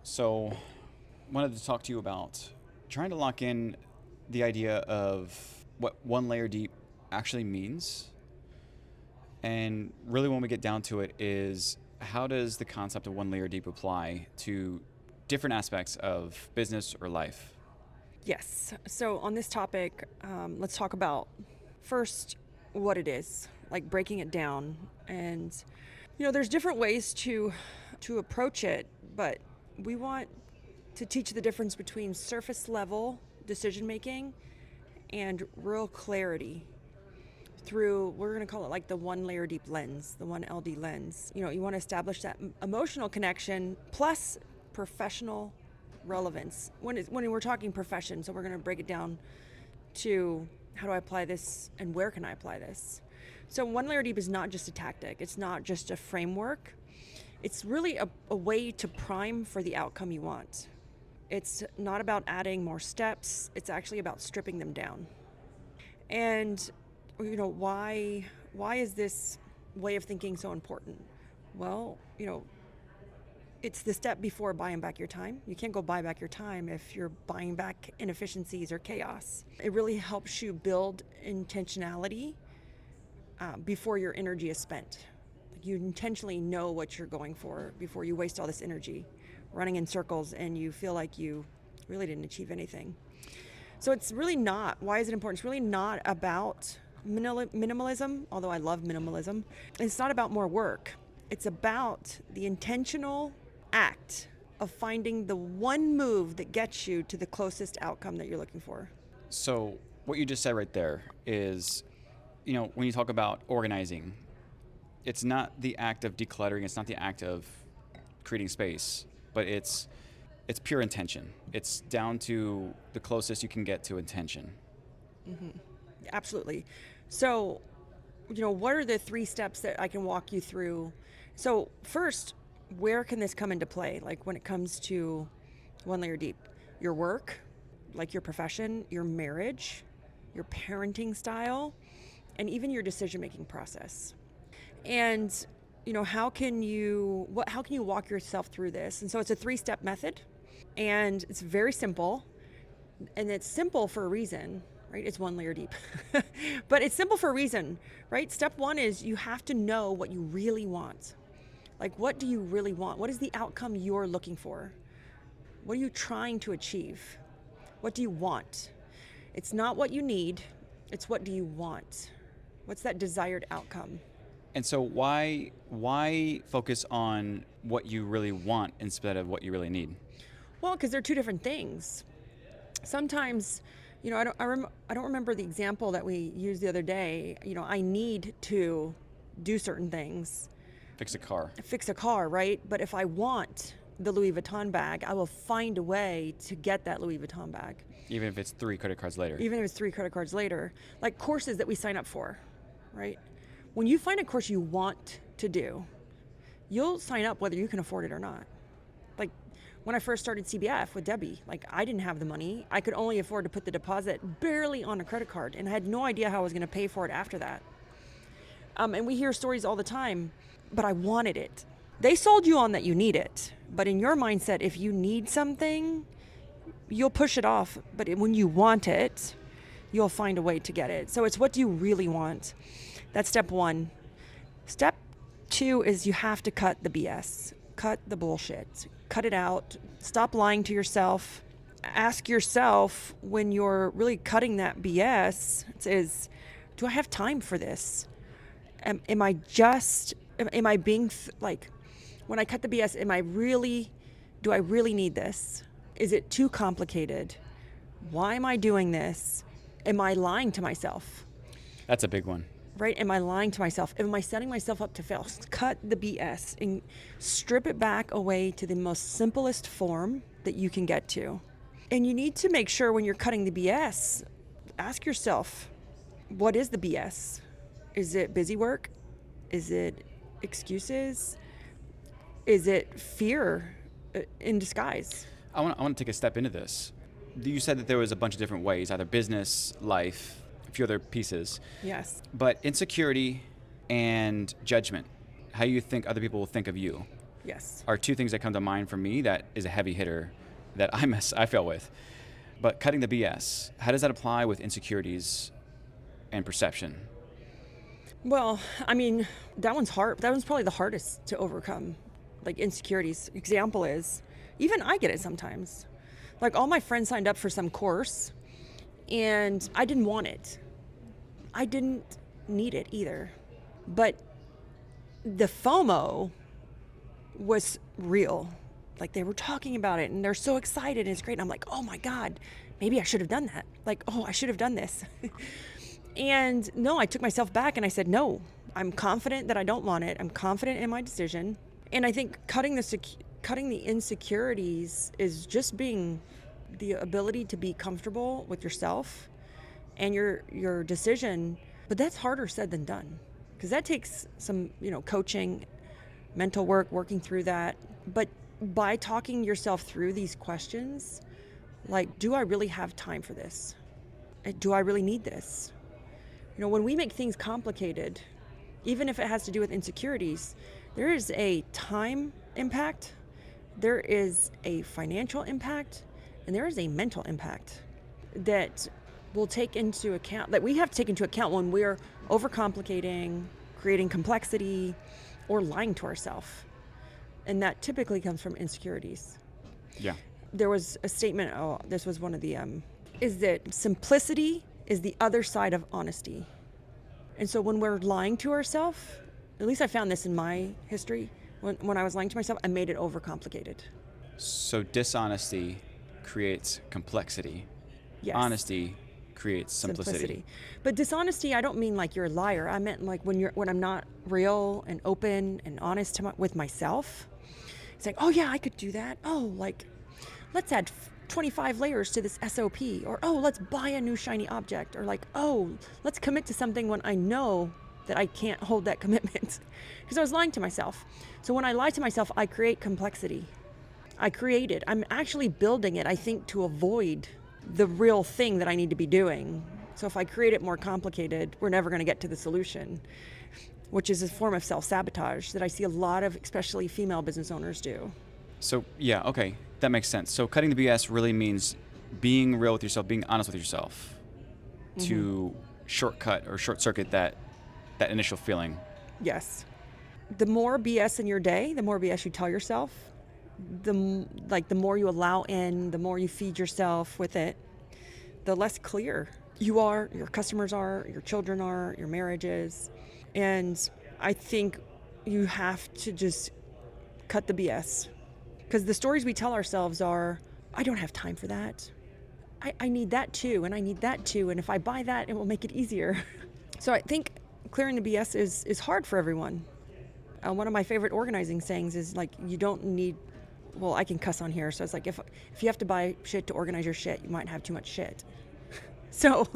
So, wanted to talk to you about trying to lock in the idea of what one layer deep actually means. And really, when we get down to it, is how does the concept of one layer deep apply to different aspects of business or life? Yes. So on this topic, let's talk about first what it is, like breaking it down. And there's different ways to approach it, but we want to teach the difference between surface level decision making and real clarity through, we're going to call it like the one layer deep lens, the 1LD lens. You want to establish that emotional connection plus professional relevance. When we're talking profession, so we're going to break it down to how do I apply this and where can I apply this. So one layer deep is not just a tactic. It's not just a framework. It's really a way to prime for the outcome you want. It's not about adding more steps. It's actually about stripping them down. And why is this way of thinking so important? Well, it's the step before buying back your time. You can't go buy back your time if you're buying back inefficiencies or chaos. It really helps you build intentionality before your energy is spent. You intentionally know what you're going for before you waste all this energy running in circles and you feel like you really didn't achieve anything. So it's really not, why is it important? It's really not about minimalism, although I love minimalism. It's not about more work. It's about the intentional act of finding the one move that gets you to the closest outcome that you're looking for. So, what you just said right there is, when you talk about organizing, it's not the act of decluttering, it's not the act of creating space, but it's pure intention. It's down to the closest you can get to intention. Mm-hmm. Absolutely. So, what are the 3 steps that I can walk you through? So first, where can this come into play? Like when it comes to one layer deep, your work, like your profession, your marriage, your parenting style, and even your decision-making process. And how can you walk yourself through this? And so it's a 3-step method, and it's very simple, and it's simple for a reason, right? It's one layer deep, but it's simple for a reason, right? Step 1 is you have to know what you really want. Like, what do you really want? What is the outcome you're looking for? What are you trying to achieve? What do you want? It's not what you need, it's what do you want? What's that desired outcome? And so why focus on what you really want instead of what you really need? Well, because they're 2 different things. Sometimes, I don't remember the example that we used the other day. I need to do certain things. Fix a car, right? But if I want the Louis Vuitton bag, I will find a way to get that Louis Vuitton bag. Even if it's 3 credit cards later. Like courses that we sign up for, right? When you find a course you want to do, you'll sign up whether you can afford it or not. Like when I first started CBF with Debbie, like I didn't have the money. I could only afford to put the deposit barely on a credit card, and I had no idea how I was going to pay for it after that. And we hear stories all the time, but I wanted it. They sold you on that you need it, but in your mindset, if you need something, you'll push it off. But when you want it, you'll find a way to get it. So it's what do you really want? That's step 1. Step 2 is you have to cut the BS. Cut the bullshit. Cut it out. Stop lying to yourself. Ask yourself when you're really cutting that BS is, do I have time for this? Am I being when I cut the BS, do I really need this? Is it too complicated? Why am I doing this? Am I lying to myself? That's a big one. Right? Am I lying to myself? Am I setting myself up to fail? Cut the BS and strip it back away to the most simplest form that you can get to. And you need to make sure when you're cutting the BS, ask yourself, what is the BS? Is it busy work? Is it excuses? Is it fear in disguise? I want to take a step into this. you said that there was a bunch of different ways, either business, life, a few other pieces. Yes. But insecurity and judgment, how you think other people will think of you, Yes. are two things that come to mind for me that is a heavy hitter that I fail with. But cutting the BS, how does that apply with insecurities and perception? Well, I mean, that one's hard. That one's probably the hardest to overcome. Like insecurities. Example is, even I get it sometimes. Like all my friends signed up for some course and I didn't want it. I didn't need it either. But the FOMO was real. Like they were talking about it and they're so excited and it's great. And I'm like, oh my God, maybe I should have done that. Like, oh, I should have done this. And no, I took myself back and I said, no, I'm confident that I don't want it. I'm confident in my decision. And I think cutting the insecurities is just being the ability to be comfortable with yourself and your decision. But that's harder said than done because that takes some, coaching, mental work, working through that. But by talking yourself through these questions, like, do I really have time for this? Do I really need this? When we make things complicated, even if it has to do with insecurities, there is a time impact, there is a financial impact, and there is a mental impact that we'll take into account, that we have to take into account when we're overcomplicating, creating complexity, or lying to ourselves. And that typically comes from insecurities. Yeah. There was a statement, this was one of the, is that simplicity is the other side of honesty. And so when we're lying to ourselves, at least I found this in my history, when I was lying to myself, I made it overcomplicated. So dishonesty creates complexity. Yes. Honesty creates simplicity. But dishonesty, I don't mean like you're a liar. I meant like when I'm not real and open and honest with myself. It's like, oh yeah, I could do that. Oh, like let's add 25 layers to this SOP, or oh, let's buy a new shiny object, or like, oh, let's commit to something when I know that I can't hold that commitment because I was lying to myself. So when I lie to myself, I create complexity. I'm actually building it, I think, to avoid the real thing that I need to be doing. So if I create it more complicated, we're never going to get to the solution, which is a form of self-sabotage that I see a lot of, especially female business owners do. So yeah, okay, that makes sense. So cutting the BS really means being real with yourself, being honest with yourself, to shortcut or short circuit that initial feeling. Yes. The more BS in your day, the more BS you tell yourself, the more you allow in, the more you feed yourself with it, the less clear you are, your customers are, your children are, your marriage is. And I think you have to just cut the BS. Because the stories we tell ourselves are, I don't have time for that. I need that too, and I need that too, and if I buy that, it will make it easier. So I think clearing the BS is hard for everyone. One of my favorite organizing sayings is like, you don't need, well, I can cuss on here, so it's like, if you have to buy shit to organize your shit, you might have too much shit. So,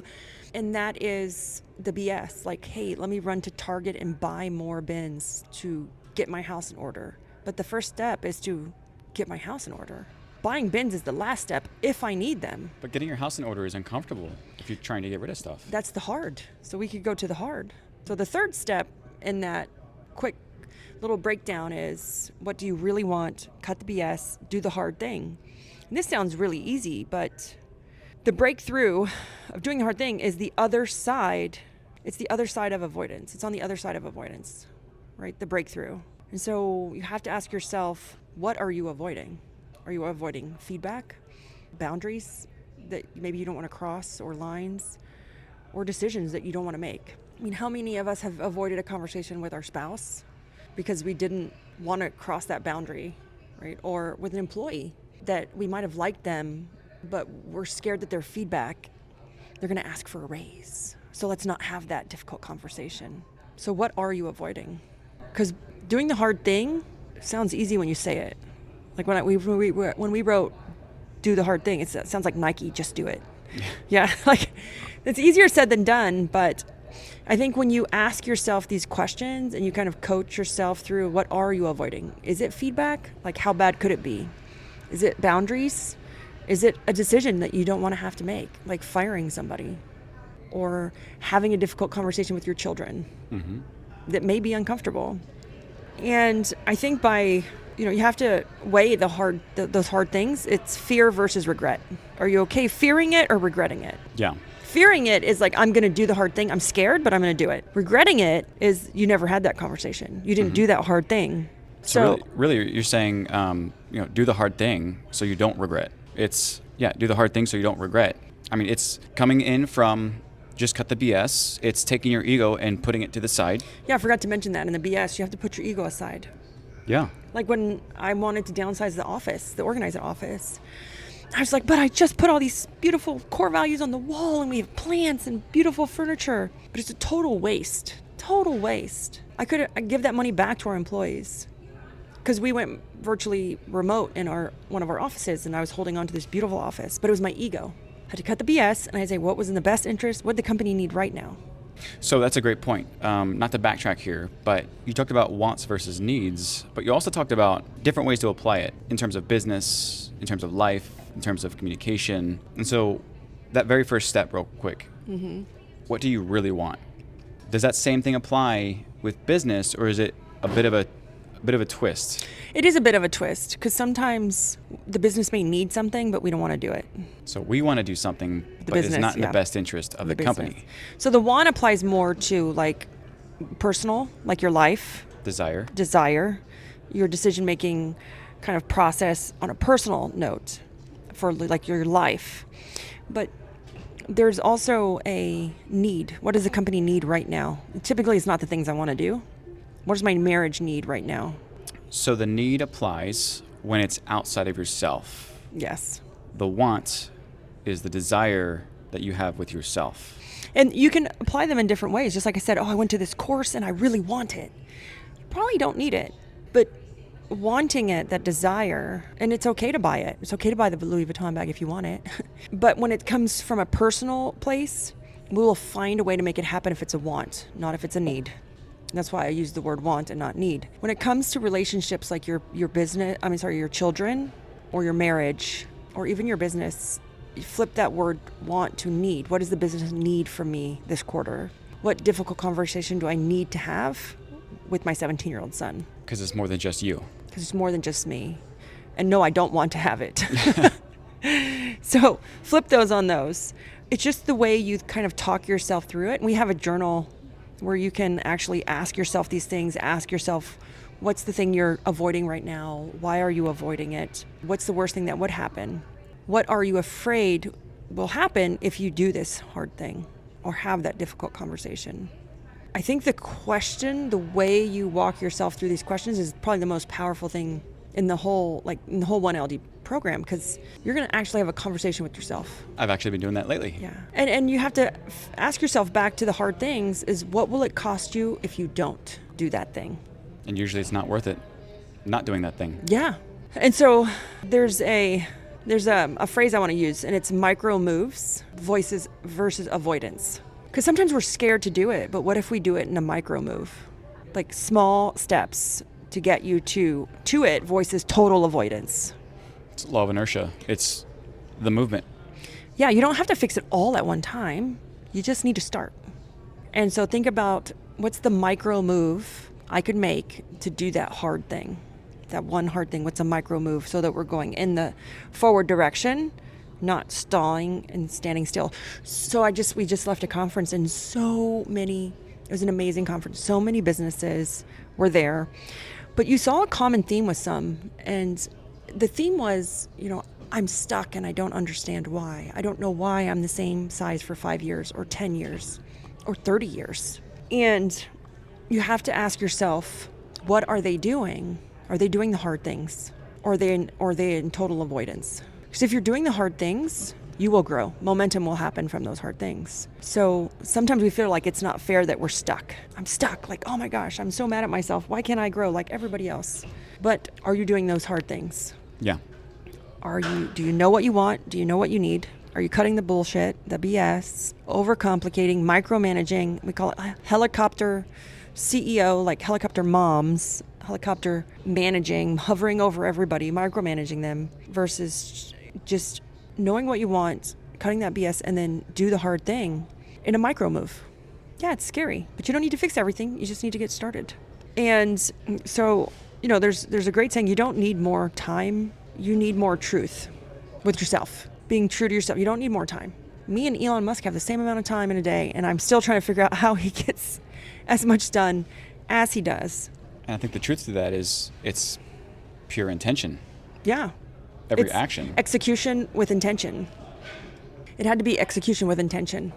and that is the BS. Like, hey, let me run to Target and buy more bins to get my house in order. But the first step is to get my house in order. Buying bins is the last step if I need them. But getting your house in order is uncomfortable if you're trying to get rid of stuff. That's the hard. So we could go to the hard. So the third step in that quick little breakdown is, what do you really want? Cut the BS, do the hard thing. And this sounds really easy, but the breakthrough of doing the hard thing is the other side. It's the other side of avoidance. It's on the other side of avoidance, right? The breakthrough. And so you have to ask yourself, what are you avoiding? Are you avoiding feedback, boundaries that maybe you don't want to cross, or lines, or decisions that you don't want to make? I mean, how many of us have avoided a conversation with our spouse because we didn't want to cross that boundary, right? Or with an employee that we might have liked them, but we're scared that their feedback, they're going to ask for a raise. So let's not have that difficult conversation. So what are you avoiding? Because doing the hard thing sounds easy when you say it. Like when we wrote "do the hard thing," it sounds like Nike, just do it. Yeah, like it's easier said than done. But I think when you ask yourself these questions and you kind of coach yourself through, what are you avoiding? Is it feedback? Like, how bad could it be? Is it boundaries? Is it a decision that you don't want to have to make, like firing somebody or having a difficult conversation with your children that may be uncomfortable? And I think you have to weigh those hard things. It's fear versus regret. Are you okay fearing it or regretting it? Yeah. Fearing it is like, I'm going to do the hard thing. I'm scared, but I'm going to do it. Regretting it is you never had that conversation. You didn't do that hard thing. So really you're saying, do the hard thing so you don't regret. Do the hard thing so you don't regret. I mean, it's coming in from just cut the BS. It's taking your ego and putting it to the side. Yeah, I forgot to mention that in the BS, you have to put your ego aside. Yeah. Like when I wanted to downsize the organizer office, I was like, but I just put all these beautiful core values on the wall and we have plants and beautiful furniture, but it's a total waste. Total waste. I'd give that money back to our employees because we went virtually remote in one of our offices and I was holding on to this beautiful office, but it was my ego. I had to cut the BS and I'd say, what was in the best interest? What did the company need right now? So that's a great point. Not to backtrack here, but you talked about wants versus needs, but you also talked about different ways to apply it in terms of business, in terms of life, in terms of communication. And so that very first step, real quick, what do you really want? Does that same thing apply with business, or is it a bit of a twist? It is a bit of a twist because sometimes the business may need something, but we don't want to do it. So we want to do something, but it's not in the best interest of the company. So the want applies more to like personal, like your life. Desire, your decision-making kind of process on a personal note for like your life. But there's also a need. What does the company need right now? Typically, it's not the things I want to do. What does my marriage need right now? So the need applies when it's outside of yourself. Yes. The want is the desire that you have with yourself. And you can apply them in different ways. Just like I said, I went to this course and I really want it. You probably don't need it, but wanting it, that desire, and it's okay to buy it. It's okay to buy the Louis Vuitton bag if you want it. But when it comes from a personal place, we will find a way to make it happen if it's a want, not if it's a need. That's why I use the word want and not need. When it comes to relationships like your business, your children or your marriage or even your business, you flip that word want to need. What does the business need from me this quarter? What difficult conversation do I need to have with my 17-year-old son? Because it's more than just you. Because it's more than just me. And no, I don't want to have it. So flip those on those. It's just the way you kind of talk yourself through it. And we have a journal where you can actually ask yourself these things. Ask yourself, what's the thing you're avoiding right now? Why are you avoiding it? What's the worst thing that would happen? What are you afraid will happen if you do this hard thing or have that difficult conversation? I think the way you walk yourself through these questions is probably the most powerful thing in the whole 1LD program, because you're going to actually have a conversation with yourself. I've actually been doing that lately. Yeah. And you have to ask yourself back to the hard things is what will it cost you if you don't do that thing? And usually it's not worth it not doing that thing. Yeah. And so there's a phrase I want to use, and it's micro moves, voices versus avoidance. Because sometimes we're scared to do it, but what if we do it in a micro move? Like small steps to get you to it versus total avoidance. It's law of inertia. It's the movement. Yeah, you don't have to fix it all at one time. You just need to start. And so think about what's the micro move I could make to do that hard thing. That one hard thing, what's a micro move so that we're going in the forward direction, not stalling and standing still. So we just left a conference and it was an amazing conference. So many businesses were there, but you saw a common theme with some. And the theme was, I'm stuck and I don't understand why. I don't know why I'm the same size for 5 years or 10 years or 30 years. And you have to ask yourself, what are they doing? Are they doing the hard things? Or are they in total avoidance? Because if you're doing the hard things, you will grow. Momentum will happen from those hard things. So sometimes we feel like it's not fair that we're stuck. I'm stuck. Like, oh my gosh, I'm so mad at myself. Why can't I grow like everybody else? But are you doing those hard things? Yeah. Do you know what you want? Do you know what you need? Are you cutting the bullshit, the BS, overcomplicating, micromanaging? We call it helicopter CEO, like helicopter moms, helicopter managing, hovering over everybody, micromanaging them versus just knowing what you want, cutting that BS, and then do the hard thing in a micro move. Yeah, it's scary, but you don't need to fix everything. You just need to get started. And so, there's a great saying, you don't need more time. You need more truth with yourself. Being true to yourself. You don't need more time. Me and Elon Musk have the same amount of time in a day, and I'm still trying to figure out how he gets as much done as he does. And I think the truth to that is it's pure intention. Yeah. Every It's action. execution with intention. It had to be execution with intention.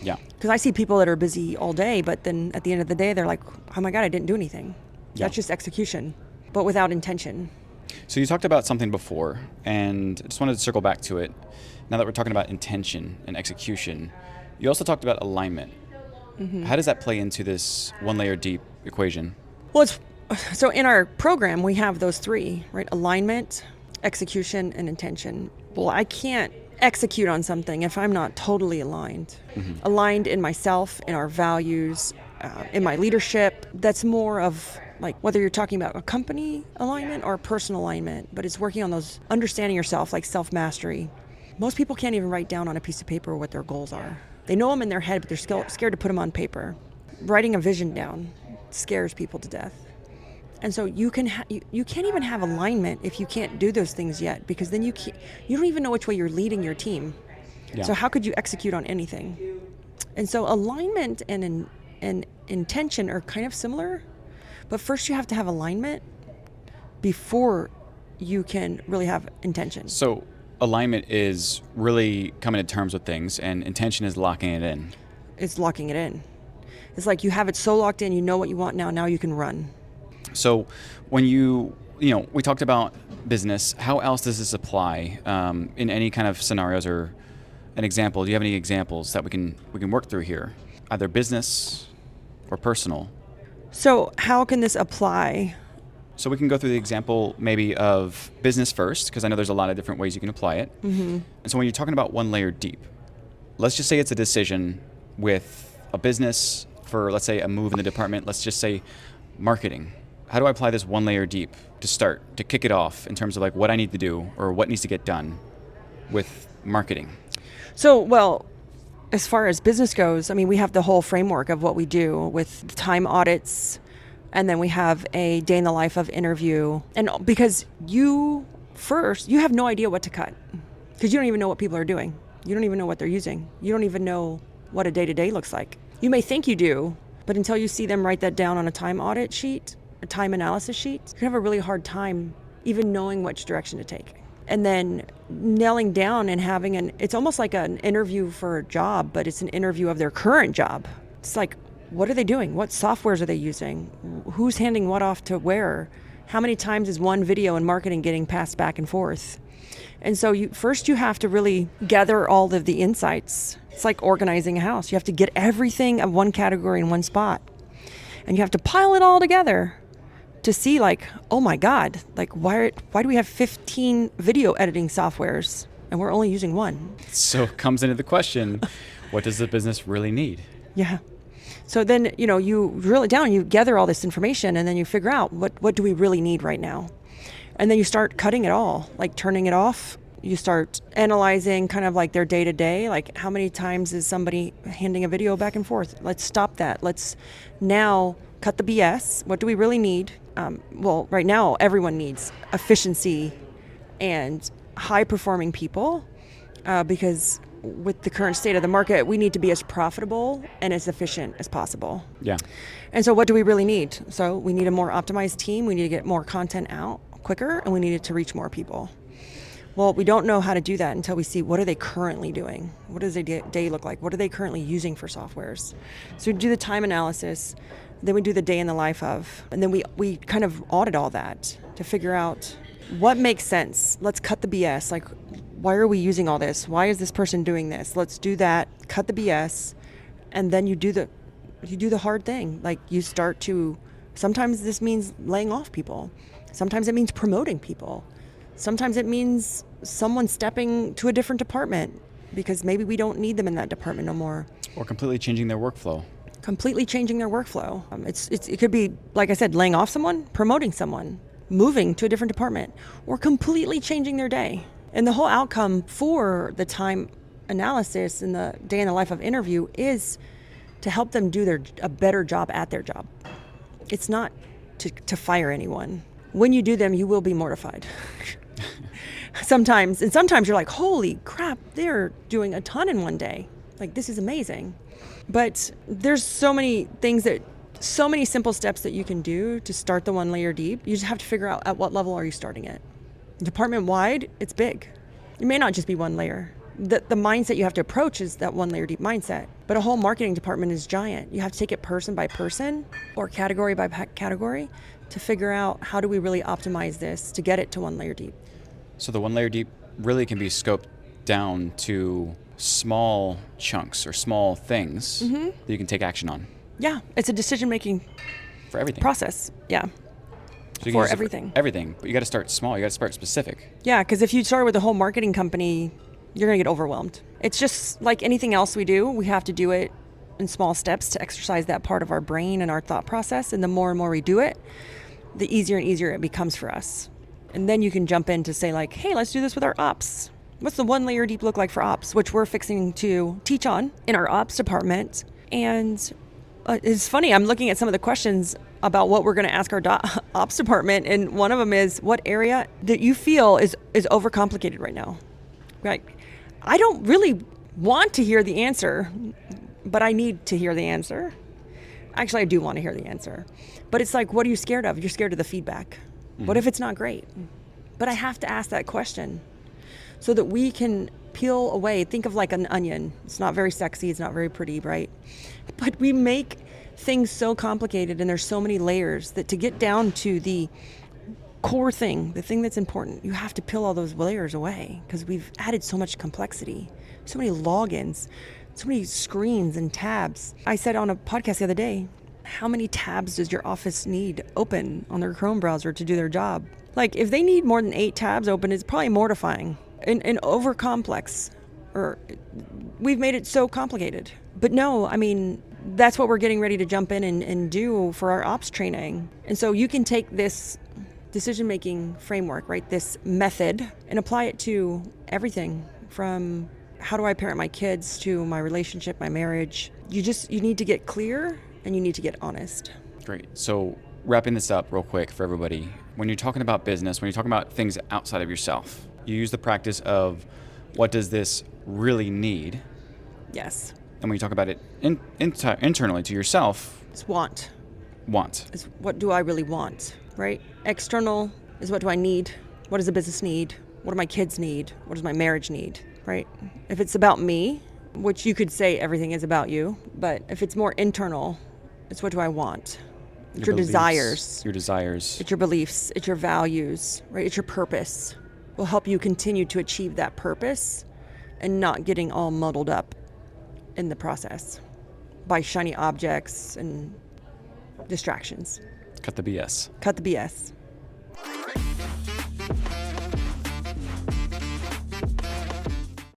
Yeah. Because I see people that are busy all day, but then at the end of the day, they're like, oh my God, I didn't do anything. Yeah. That's just execution, but without intention. So you talked about something before, and I just wanted to circle back to it. Now that we're talking about intention and execution, you also talked about alignment. Mm-hmm. How does that play into this one layer deep equation? Well, so in our program, we have those three, right? Alignment, execution, and intention. Well, I can't execute on something if I'm not totally aligned. Mm-hmm. Aligned in myself, in our values, in my leadership. That's more of like whether you're talking about a company alignment or a personal alignment, but it's working on those, understanding yourself, like self-mastery. Most people can't even write down on a piece of paper what their goals are. They know them in their head, but they're scared to put them on paper. Writing a vision down scares people to death. And so you can't even have alignment if you can't do those things yet, because then you don't even know which way you're leading your team. Yeah. So how could you execute on anything? And so alignment and intention are kind of similar, but first you have to have alignment before you can really have intention. So alignment is really coming to terms with things, and intention is locking it in. It's locking it in. It's like you have it so locked in, you know what you want now you can run. So when we talked about business, how else does this apply in any kind of scenarios or an example? Do you have any examples that we can work through here, either business or personal? So how can this apply? So we can go through the example maybe of business first, because I know there's a lot of different ways you can apply it. Mm-hmm. And so when you're talking about one layer deep, let's just say it's a decision with a business for, let's say, a move in the department. Let's just say marketing. How do I apply this one layer deep to start, to kick it off in terms of like what I need to do or what needs to get done with marketing? So, well, as far as business goes, I mean, we have the whole framework of what we do with time audits, and then we have a day in the life of interview. And because you have no idea what to cut, because you don't even know what people are doing. You don't even know what they're using. You don't even know what a day-to-day looks like. You may think you do, but until you see them write that down on a time audit sheet, a time analysis sheet, you can have a really hard time even knowing which direction to take. And then nailing down and having it's almost like an interview for a job, but it's an interview of their current job. It's like, what are they doing? What softwares are they using? Who's handing what off to where? How many times is one video in marketing getting passed back and forth? And so first you have to really gather all of the insights. It's like organizing a house. You have to get everything of one category in one spot. And you have to pile it all together to see like, oh my God, like why do we have 15 video editing softwares and we're only using one? So it comes into the question, what does the business really need? Yeah. So then, you drill it down, you gather all this information, and then you figure out what do we really need right now? And then you start cutting it all, like turning it off. You start analyzing kind of like their day-to-day, like how many times is somebody handing a video back and forth? Let's stop that. Let's now cut the BS. What do we really need? Well, right now, everyone needs efficiency and high-performing people because with the current state of the market, we need to be as profitable and as efficient as possible. Yeah. And so what do we really need? So we need a more optimized team. We need to get more content out quicker, and we need it to reach more people. Well, we don't know how to do that until we see what are they currently doing? What does their day look like? What are they currently using for softwares? So we do the time analysis, then we do the day in the life of, and then we kind of audit all that to figure out what makes sense. Let's cut the BS. Like, why are we using all this? Why is this person doing this? Let's do that, cut the BS, and then you do the hard thing. Like you start to, sometimes this means laying off people. Sometimes it means promoting people. Sometimes it means someone stepping to a different department because maybe we don't need them in that department no more. Or completely changing their workflow. Completely changing their workflow. It could be, like I said, laying off someone, promoting someone, moving to a different department, or completely changing their day. And the whole outcome for the time analysis and the day in the life of interview is to help them do a better job at their job. It's not to fire anyone. When you do them, you will be mortified. Sometimes you're like, holy crap, they're doing a ton in one day. Like, this is amazing. But there's so many simple steps that you can do to start the one layer deep. You just have to figure out at what level are you starting it. Department wide, it's big. It may not just be one layer. The mindset you have to approach is that one layer deep mindset. But a whole marketing department is giant. You have to take it person by person or category by category to figure out how do we really optimize this to get it to one layer deep. So the one layer deep really can be scoped down to small chunks or small things that you can take action on. Yeah, it's a decision-making for everything. Process. Yeah. So For everything. Everything. But you got to start small. You got to start specific. Yeah, because if you start with a whole marketing company, you're going to get overwhelmed. It's just like anything else we do. We have to do it in small steps to exercise that part of our brain and our thought process. And the more and more we do it, the easier and easier it becomes for us. And then you can jump in to say like, hey, let's do this with our ops. What's the one layer deep look like for ops, which we're fixing to teach on in our ops department. And it's funny, I'm looking at some of the questions about what we're going to ask our ops department. And one of them is, what area that you feel is overcomplicated right now? Right. I don't really want to hear the answer, but I need to hear the answer. Actually, I do want to hear the answer. But it's like, what are you scared of? You're scared of the feedback. What if it's not great? But I have to ask that question so that we can peel away. Think of like an onion. It's not very sexy. It's not very pretty, right? But we make things so complicated and there's so many layers that to get down to the core thing, the thing that's important, you have to peel all those layers away because we've added so much complexity, so many logins, so many screens and tabs. I said on a podcast the other day, how many tabs does your office need open on their Chrome browser to do their job? Like if they need more than 8 tabs open, it's probably mortifying and over complex, or we've made it so complicated. But no, I mean, that's what we're getting ready to jump in and do for our ops training. And so you can take this decision-making framework, right, this method, and apply it to everything from how do I parent my kids to my relationship, my marriage. You need to get clear and you need to get honest. Great. So wrapping this up real quick for everybody, when you're talking about business, when you're talking about things outside of yourself, you use the practice of what does this really need? Yes. And when you talk about it internally to yourself, It's want. Want. It's what do I really want, right? External is what do I need? What does the business need? What do my kids need? What does my marriage need, right? If it's about me, which you could say everything is about you, but if it's more internal, it's what do I want? It's your beliefs, desires. Your desires. It's your beliefs. It's your values, right? It's your purpose. Will help you continue to achieve that purpose and not getting all muddled up in the process by shiny objects and distractions. Cut the BS. Cut the BS.